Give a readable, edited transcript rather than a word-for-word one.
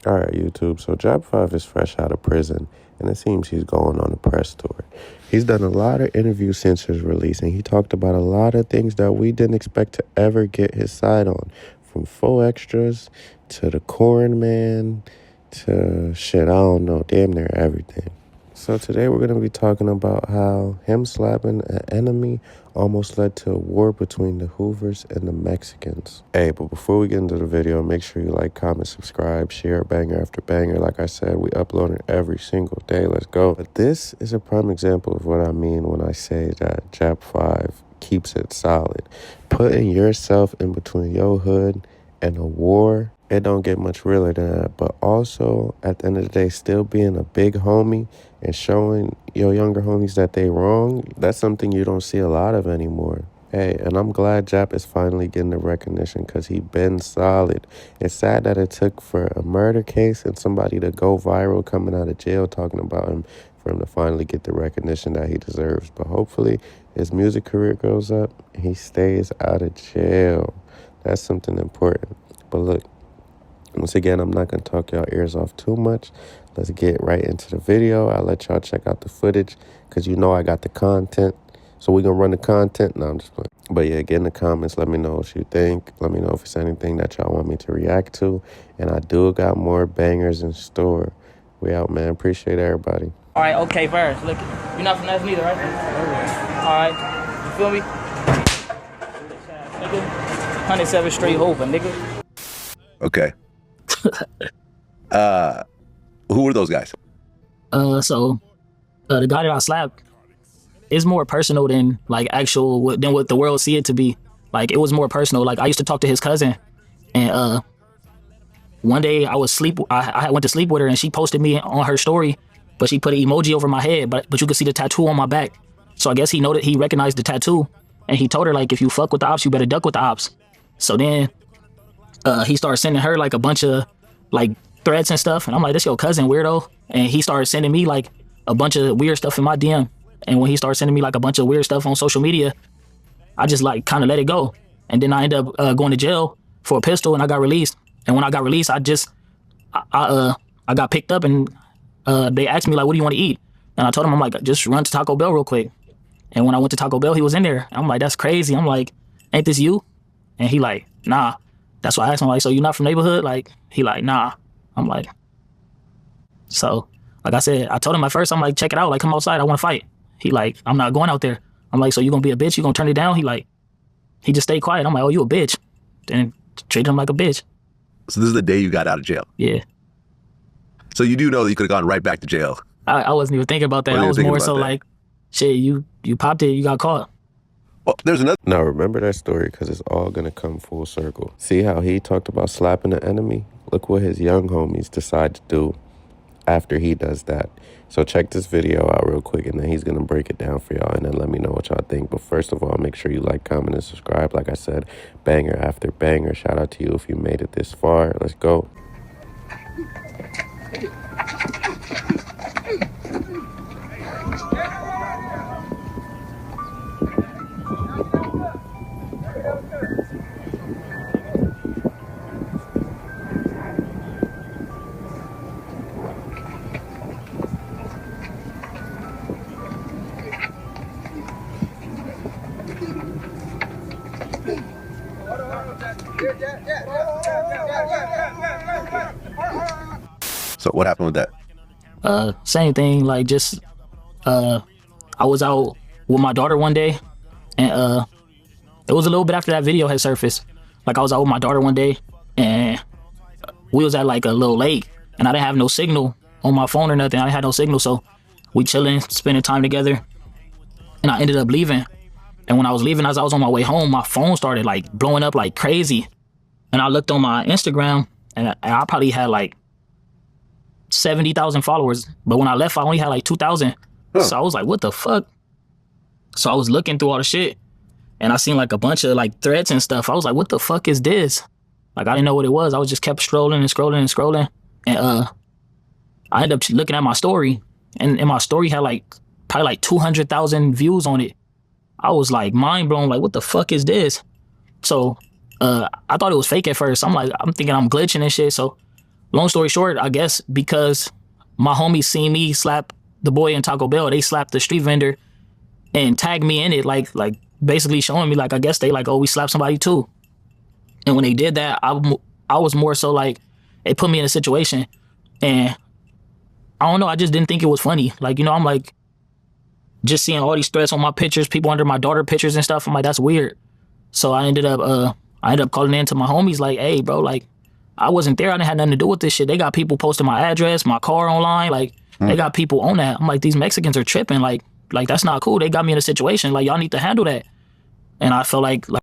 Alright, YouTube, so Jap5 is fresh out of prison, and it seems he's going on a press tour. He's done a lot of interviews since his release, and he talked about a lot of things that we didn't expect to ever get his side on. From faux extras, to the corn man, to shit, I don't know, damn near everything. So today we're going to be talking about how him slapping an enemy almost led to a war between the Hoovers and the Mexicans. Hey, but before we get into the video, make sure you like, comment, subscribe, share banger after banger. Like I said, we upload it every single day. Let's go. But this is a prime example of what I mean when I say that Jap5 keeps it solid. Putting yourself in between your hood and a war, it don't get much realer than that. But also, at the end of the day, still being a big homie and showing your younger homies that they wrong, that's something you don't see a lot of anymore. Hey, and I'm glad Jap is finally getting the recognition because he been solid. It's sad that it took for a murder case and somebody to go viral coming out of jail talking about him for him to finally get the recognition that he deserves. But hopefully his music career goes up and he stays out of jail. That's something important. But look, once again, I'm not going to talk y'all ears off too much. Let's get right into the video. I'll let y'all check out the footage because you know I got the content. So we're going to run the content. No, I'm just playing. But yeah, get in the comments. Let me know what you think. Let me know if it's anything that y'all want me to react to. And I do got more bangers in store. We out, man. Appreciate everybody. All right, okay, verse. Look, you're not from that neither, right? All right, you feel me? Nigga, 107 straight over, nigga. Okay. Who were those guys? So the guy that I slapped is more personal than like actual than what the world see it to be. Like it was more personal. Like I used to talk to his cousin, and one day I went to sleep with her, and she posted me on her story, but she put an emoji over my head, but you could see the tattoo on my back. So I guess he recognized the tattoo, and he told her like, if you fuck with the ops, you better duck with the ops. So then he started sending her like a bunch of like threats and stuff, and I'm like, this your cousin, weirdo. And he started sending me like a bunch of weird stuff in my DM. And when he started sending me like a bunch of weird stuff on social media, I just like kind of let it go. And then I ended up going to jail for a pistol, and I got released. And when I got released, I got picked up, and they asked me like, what do you want to eat? And I told him, I'm like, just run to Taco Bell real quick. And when I went to Taco Bell, he was in there. I'm like, that's crazy. I'm like, ain't this you? And he like, nah. That's why I asked him, like, so you not from neighborhood? Like, he like, nah. I'm like, so, like I said, I told him at first, I'm like, check it out. Like, come outside. I want to fight. He like, I'm not going out there. I'm like, so you gonna be a bitch? You gonna turn it down? He just stayed quiet. I'm like, oh, you a bitch. Then treated him like a bitch. So this is the day you got out of jail? Yeah. So you do know that you could have gone right back to jail? I wasn't even thinking about that. I was more so like, shit, you popped it, you got caught. Well, there's another. Now remember that story because it's all going to come full circle. See how he talked about slapping the enemy? Look what his young homies decide to do after he does that. So check this video out real quick, and then he's going to break it down for y'all, and then let me know what y'all think. But first of all, make sure you like, comment, and subscribe. Like I said, banger after banger. Shout out to you if you made it this far. Let's go. So what happened with that? Same thing, like just I was out with my daughter one day, and it was a little bit after that video had surfaced. Like I was out with my daughter one day, and we was at like a little lake, and I didn't have no signal on my phone or nothing. I didn't have no signal, so we chilling, spending time together, and I ended up leaving. And when I was leaving, as I was on my way home, my phone started like blowing up like crazy. And I looked on my Instagram, and I probably had like 70,000 followers. But when I left, I only had like 2,000. Huh. So I was like, what the fuck? So I was looking through all the shit, and I seen like a bunch of like threats and stuff. I was like, what the fuck is this? Like, I didn't know what it was. I was just kept scrolling and scrolling and scrolling. And I ended up looking at my story, and my story had like probably like 200,000 views on it. I was like mind blown, like, what the fuck is this? So I thought it was fake at first. I'm thinking I'm glitching and shit. So long story short, I guess because my homies seen me slap the boy in Taco Bell, they slapped the street vendor and tagged me in it, like basically showing me like I guess they like, oh, we slapped somebody too. And when they did that, I was more so like they put me in a situation, and I don't know, I just didn't think it was funny. Like, you know, I'm like just seeing all these threats on my pictures, people under my daughter pictures and stuff. I'm like, that's weird. So I ended up calling in to my homies like, hey, bro, like I wasn't there. I didn't have nothing to do with this shit. They got people posting my address, my car online. Like they got people on that. I'm like, these Mexicans are tripping. Like that's not cool. They got me in a situation. Like y'all need to handle that. And I felt like